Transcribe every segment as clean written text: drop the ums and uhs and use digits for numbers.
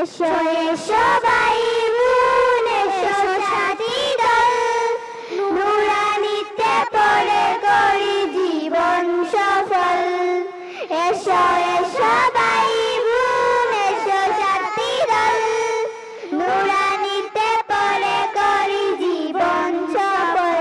এসো এসো ভাই বোন এসো সাথী দল নুরানিতে পড়ে করি জীবন সফল এসো এসো ভাই বোন এসো সাথী দল নুরানিতে পড়ে করি জীবন সফল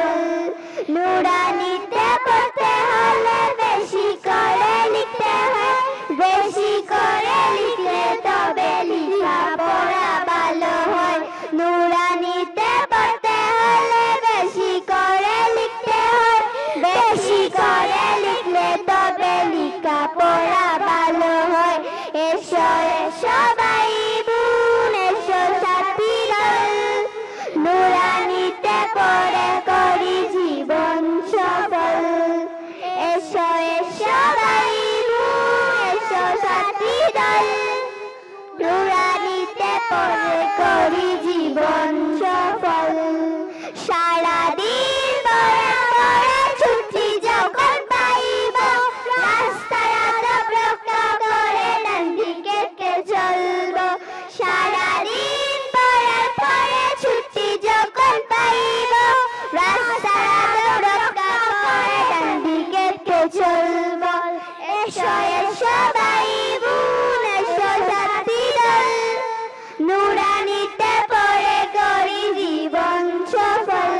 নুরানিতে পড়তে হলে বেশি করে লিখতে হয় বেশি করে লিখলে তবে লেখাপড়া ভালো হয় নুরানিতে পড়তে হলে বেশি করে লিখতে হয় বেশি করে লিখলে তবে লেখাপড়া ভালো হয় এসো এসো ভাই বোন এসো সাথী দল নুরানিতে পড়ে করি জীবন সফল এসো এসো ভাই বোন এসো সাথী দল নুরানিতে পড়ে করি জীবন সফল সারাদিন পড়ে পড়ে ছুটি যখন পাইব রাস্তায় আদব রক্ষা করে ডান দিকে চলব সারাদিন পড়ে পড়ে ছুটি যখন পাইব রাস্তায় আদব রক্ষা করে ডান দিকে চলব এসো এসো ভাই বোন এসো সাথী দল নুরানিতে পড়ে করি জীবন সফল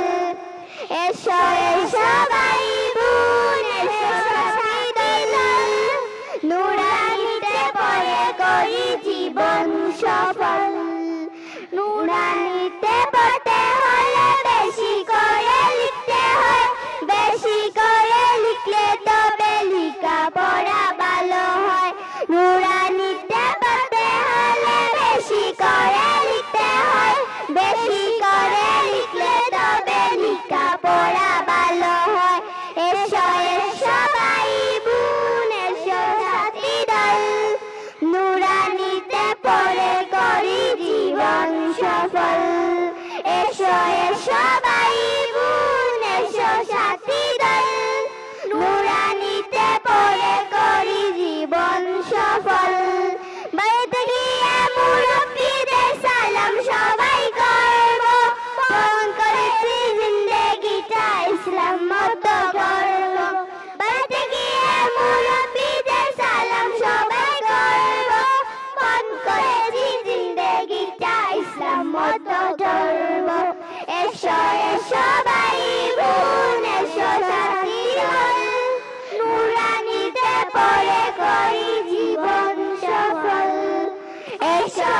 এসো এসো ভাই বোন এসো সাথী দল নুরানিতে পড়ে করি জীবন সফল নুরানিতে পড়তে হলে বেশি করে লিখতে হয় বেশি করে লিখলে তবে লেখাপড়া ভালো হয় নুরানিতে পড়তে হলে বেশি করে লিখতে হয় বেশি করে লিখলে তবে লেখাপড়া ভালো হয় এসো এসো ভাই বোন এসো সাথী দল নুরানিতে পড়ে করি জীবন সফল এসো এসো ভাই বোন এসো সাথী দল নুরানিতে পড়ে করি জীবন সফল বাড়িতে গিয়ে মুরব্বিদের সালাম সবাই করব পালন করেছি জিন্দেগিটা ইসলাম মতো করব বাড়িতে গিয়ে মুরব্বিদের সালাম সবাই করব পালন করেছি জিন্দেগিটা ইসলাম মতো করব এসো এসো ভাই বোন এসো সাথী দল নুরানিতে পড়ে করি জীবন সফল এসো